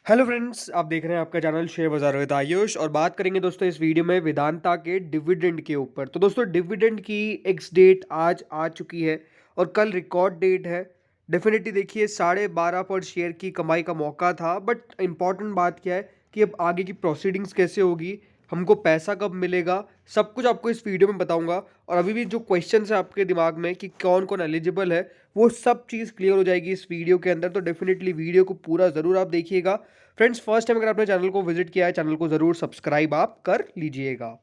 Hello friends, आप देख रहे हैं आपका चैनल शेयर बाजार विद आयुष और बात करेंगे दोस्तों इस वीडियो में वेदांता के डिविडेंड के ऊपर। तो दोस्तों डिविडेंड की एक्स डेट आज आ चुकी है और कल रिकॉर्ड डेट है। डेफिनेटली देखिए 12.5 पर शेयर की कमाई का मौका था, बट इम्पॉर्टेंट बात क्या है कि अब आगे की प्रोसीडिंग्स कैसे होगी, हमको पैसा कब मिलेगा, सब कुछ आपको इस वीडियो में बताऊंगा। और अभी भी जो क्वेश्चन है आपके दिमाग में कि कौन कौन एलिजिबल है, वो सब चीज़ क्लियर हो जाएगी इस वीडियो के अंदर। तो डेफिनेटली वीडियो को पूरा ज़रूर आप देखिएगा। फ्रेंड्स, फर्स्ट टाइम अगर आपने चैनल को विजिट किया है, चैनल को ज़रूर सब्सक्राइब आप कर लीजिएगा।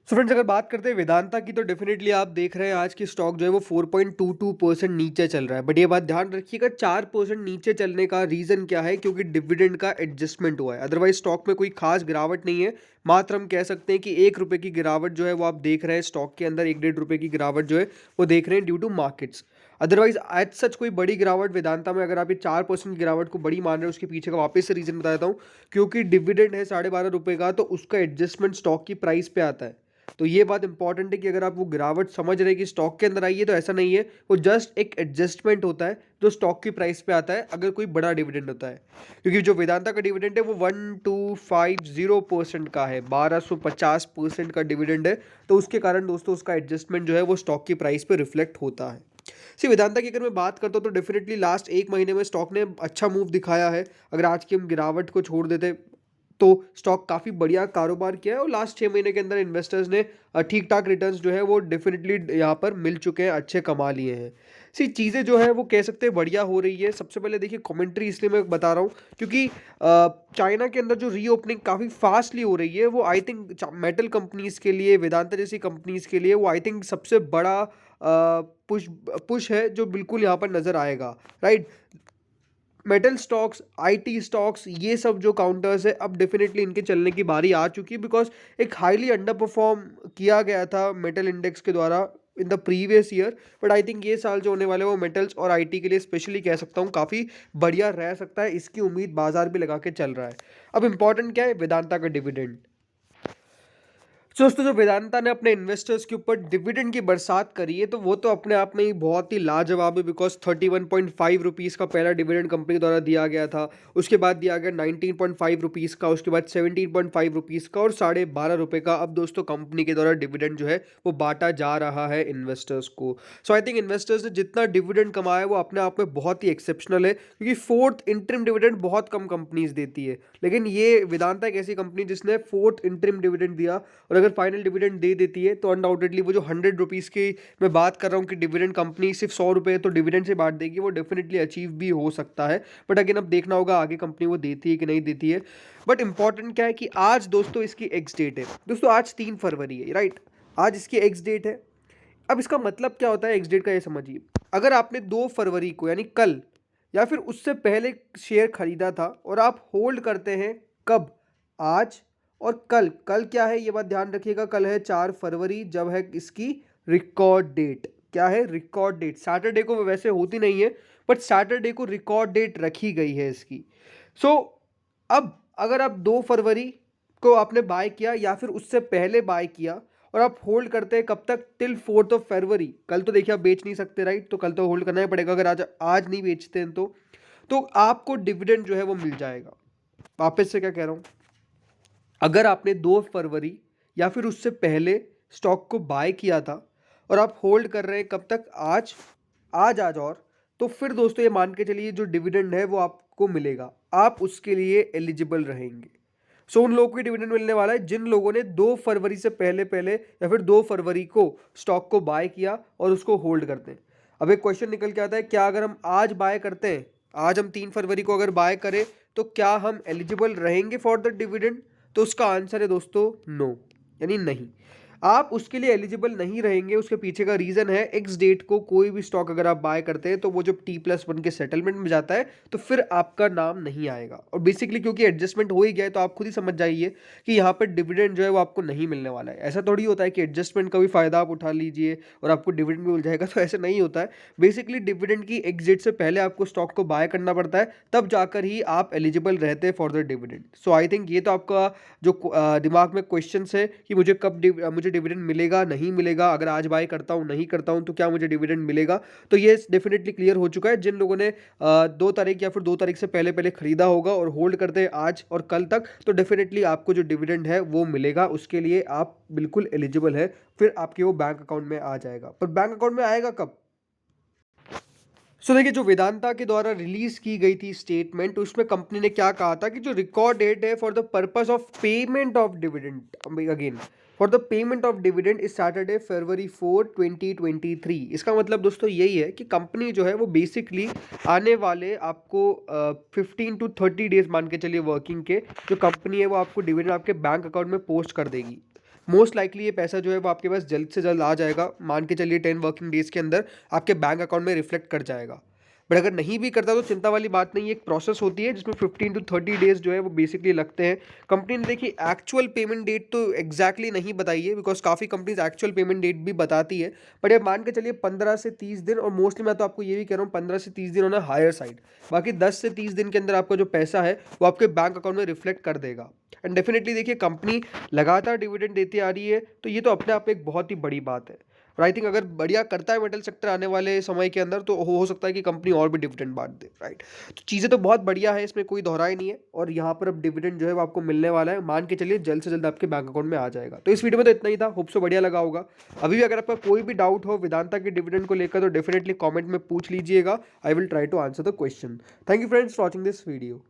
सो फ्रेंड्स, अगर बात करते हैं वेदांता की, तो डेफिनेटली आप देख रहे हैं आज की स्टॉक जो है वो 4.22% नीचे चल रहा है। बट ये बात ध्यान रखिएगा, 4% नीचे चलने का रीज़न क्या है, क्योंकि डिविडेंड का एडजस्टमेंट हुआ है। अदरवाइज स्टॉक में कोई खास गिरावट नहीं है। मात्र हम कह सकते हैं कि 1 रुपये की गिरावट जो है वो आप देख रहे हैं स्टॉक के अंदर, 1-1.5 रुपये की गिरावट जो है वो देख रहे हैं due to markets. Otherwise as such कोई बड़ी गिरावट वेदांता में, अगर आप ये 4% की गिरावट को बड़ी मान रहे हैं, उसके पीछे का वापस से रीज़न बता देता हूँ। क्योंकि डिविडेंड है 12.5 रुपये का, तो उसका एडजस्टमेंट स्टॉक की प्राइस पे आता है। तो ये बात इंपॉर्टेंट है कि अगर आप वो गिरावट समझ रहे हैं कि स्टॉक के अंदर आई है, तो ऐसा नहीं है। वो जस्ट एक एडजस्टमेंट होता है जो स्टॉक की प्राइस पे आता है अगर कोई बड़ा डिविडेंड होता है। क्योंकि जो वेदांता का डिविडेंड है वो 1250% का है, 1250% का डिविडेंड है। तो उसके कारण दोस्तों उसका एडजस्टमेंट जो है वो स्टॉक की प्राइस पे रिफ्लेक्ट होता है। सी वेदांता की अगर मैं बात करता हूँ तो डेफिनेटली लास्ट 1 महीने में स्टॉक ने अच्छा मूव दिखाया है। अगर आज की हम गिरावट को छोड़ देते तो स्टॉक काफ़ी बढ़िया कारोबार किया है और लास्ट 6 महीने के अंदर इन्वेस्टर्स ने ठीक ठाक रिटर्न्स जो है वो डेफिनेटली यहाँ पर मिल चुके हैं, अच्छे कमा लिए हैं। सी चीज़ें जो है वो कह सकते हैं बढ़िया हो रही है। सबसे पहले देखिए कमेंट्री इसलिए मैं बता रहा हूँ क्योंकि चाइना के अंदर जो रीओपनिंग काफ़ी फास्टली हो रही है, वो आई थिंक मेटल कंपनीज़ के लिए, वेदांता जैसी कंपनीज़ के लिए वो आई थिंक सबसे बड़ा पुश पुश है जो बिल्कुल यहाँ पर नज़र आएगा, right. Metal stocks, IT stocks, ये सब जो काउंटर्स है अब डेफिनेटली इनके चलने की बारी आ चुकी है। बिकॉज एक हाईली अंडर परफॉर्म किया गया था मेटल इंडेक्स के द्वारा in the previous year. But I think ये साल जो होने वाले वो मेटल्स और आईटी के लिए स्पेशली कह सकता हूँ काफ़ी बढ़िया रह सकता है। इसकी उम्मीद बाजार भी लगा के चल रहा है। अब इंपॉर्टेंट क्या है, वेदांता का डिविडेंड। दोस्तों, जो वेदांता ने अपने इन्वेस्टर्स के ऊपर डिविडेंड की बरसात करी है, तो वो तो अपने आप में ही बहुत ही लाजवाब है। बिकॉज 31.5 रुपीज़ का पहला डिविडेंड कंपनी द्वारा दिया गया था, उसके बाद दिया गया 19.5 रुपीज़ का, उसके बाद 17.5 रुपीज़ का और 12.5 रुपये का। अब दोस्तों कंपनी के द्वारा डिविडेंड जो है वो बांटा जा रहा है इन्वेस्टर्स को। सो आई थिंक इन्वेस्टर्स ने जितना डिविडेंड कमाया है वो अपने आप में बहुत ही एक्सेप्शनल है, क्योंकि फोर्थ इंटरिम डिविडेंड बहुत कम कंपनीज देती है। लेकिन ये वेदांता एक ऐसी कंपनी जिसने फोर्थ इंटरिम डिविडेंड दिया, और अगर फाइनल डिविडेंड दे देती है तो अनडाउटेडली वो जो 100 रुपीज़ की मैं बात कर रहा हूँ कि डिविडेंड कंपनी सिर्फ 100 रुपये तो डिविडेंड से बांट देगी, वो डेफिनेटली अचीव भी हो सकता है। बट अगेन अब देखना होगा आगे कंपनी वो देती है कि नहीं देती है। बट इंपॉर्टेंट क्या है कि आज दोस्तों इसकी एक्स डेट है। दोस्तों आज 3 फरवरी है, राइट। आज इसकी एक्स डेट है। अब इसका मतलब क्या होता है एक्स डेट का, ये समझिए। अगर आपने 2 फरवरी को यानी कल या फिर उससे पहले शेयर खरीदा था और आप होल्ड करते हैं कब, आज और कल। कल क्या है ये बात ध्यान रखिएगा, कल है 4 फरवरी, जब है इसकी रिकॉर्ड डेट। क्या है, रिकॉर्ड डेट। सैटरडे को वैसे होती नहीं है, बट सैटरडे को रिकॉर्ड डेट रखी गई है इसकी। सो अब अगर आप 2 फरवरी को आपने बाय किया या फिर उससे पहले बाय किया और आप होल्ड करते हैं कब तक, टिल 4 फरवरी। कल तो देखिए आप बेच नहीं सकते, राइट। तो कल तो होल्ड करना ही पड़ेगा। अगर आज आज नहीं बेचते हैं तो आपको डिविडेंड जो है वो मिल जाएगा। वापस से क्या कह रहा हूँ, अगर आपने 2 फरवरी या फिर उससे पहले स्टॉक को बाय किया था और आप होल्ड कर रहे हैं कब तक, आज आज और, तो फिर दोस्तों ये मान के चलिए जो डिविडेंड है वो आपको मिलेगा, आप उसके लिए एलिजिबल रहेंगे। सो उन लोगों को डिविडेंड मिलने वाला है जिन लोगों ने 2 फरवरी से पहले पहले या फिर 2 फरवरी को स्टॉक को बाय किया और उसको होल्ड करते हैं। अब एक क्वेश्चन निकल के आता है, क्या अगर हम आज बाय करते हैं, आज हम 3 फरवरी को अगर बाय करें, तो क्या हम एलिजिबल रहेंगे फॉर द डिविडेंड? तो उसका आंसर है दोस्तों नो, यानी नहीं। आप उसके लिए एलिजिबल नहीं रहेंगे। उसके पीछे का रीज़न है, एक्स डेट को कोई भी स्टॉक अगर आप बाय करते हैं तो वो जब T+1 के सेटलमेंट में जाता है तो फिर आपका नाम नहीं आएगा। और बेसिकली क्योंकि एडजस्टमेंट हो ही गया है तो आप खुद ही समझ जाइए कि यहाँ पर डिविडेंड जो है वो आपको नहीं मिलने वाला है। ऐसा थोड़ी होता है कि एडजस्टमेंट का भी फ़ायदा आप उठा लीजिए और आपको डिविडेंड भी मिल जाएगा, तो ऐसा नहीं होता है। बेसिकली डिविडेंड की एक्स डेट से पहले आपको स्टॉक को बाय करना पड़ता है, तब जाकर ही आप एलिजिबल रहते हैं for the dividend. So I think ये तो आपका जो दिमाग में क्वेश्चन है कि मुझे मुझे डिविडेंड मिलेगा नहीं मिलेगा, अगर आज बाय करता हूँ नहीं करता हूँ तो क्या मुझे डिविडेंड मिलेगा। तो ये डेफिनेटली क्लियर हो चुका है। जिन लोगों ने 2 तारीख या फिर 2 तारीख से पहले पहले खरीदा होगा और होल्ड करते हैं आज और कल तक, तो डेफिनेटली आपको जो डिविडेंड है वो मिलेगा, उसके लिए आप बिल्कुल एलिजिबल है, फिर आपके वो बैंक अकाउंट में आ जाएगा। पर बैंक अकाउंट में आएगा कब? देखिए, जो वेदांता के द्वारा रिलीज की गई थी स्टेटमेंट, उसमें कंपनी ने क्या कहा था कि जो रिकॉर्ड डेट है for the purpose of payment of dividend, again for the payment of dividend is Saturday February 4, 2023। इसका मतलब दोस्तों यही है कि कंपनी जो है वो बेसिकली आने वाले आपको 15 to 30 डेज मान के चलिए वर्किंग के, जो कंपनी है वो आपको डिविडेंड आपके बैंक अकाउंट में पोस्ट कर देगी। मोस्ट लाइकली ये पैसा जो है वो आपके पास जल्द से जल्द आ जाएगा, मान के चलिए 10 वर्किंग डेज के अंदर आपके बैंक अकाउंट में रिफ्लेक्ट कर जाएगा। बट अगर नहीं भी करता तो चिंता वाली बात नहीं है, एक प्रोसेस होती है जिसमें 15 to 30 डेज जो है वो बेसिकली लगते हैं। कंपनी ने देखी एक्चुअल पेमेंट डेट तो एग्जैक्टली नहीं बताई है, बिकॉज काफ़ी कंपनीज एक्चुअल पेमेंट डेट भी बताती है, बट ये मान के चलिए 15 से 30 दिन, और मोस्टली मैं तो आपको ये भी कह रहा हूँ 15 से 30 दिन होना हायर साइड। बाकी 10 से 30 दिन के अंदर आपका जो पैसा है वो आपके बैंक अकाउंट में रिफ्लेक्ट कर देगा। एंड डेफिनेटली देखिए, कंपनी लगातार डिविडेंड देती आ रही है, तो ये तो अपने आप में एक बहुत ही बड़ी बात है। और आई थिंक अगर बढ़िया करता है मेटल सेक्टर आने वाले समय के अंदर, तो हो सकता है कि कंपनी और भी डिविडेंड बांट दे, राइट। तो चीज़ें तो बहुत बढ़िया है, इसमें कोई दोहराई नहीं है, और यहाँ पर अब डिविडेंड जो है वो आपको मिलने वाला है, मान के चलिए जल्द से जल्द आपके बैंक अकाउंट में आ जाएगा। तो इस वीडियो में तो इतना ही था, होप सो बढ़िया लगा होगा। अभी भी अगर आपका कोई भी डाउट हो वेदांता के डिविडेंड को लेकर, तो डेफिनेटली कॉमेंट में पूछ लीजिएगा, I will try to answer the question. Thank you friends for watching this video.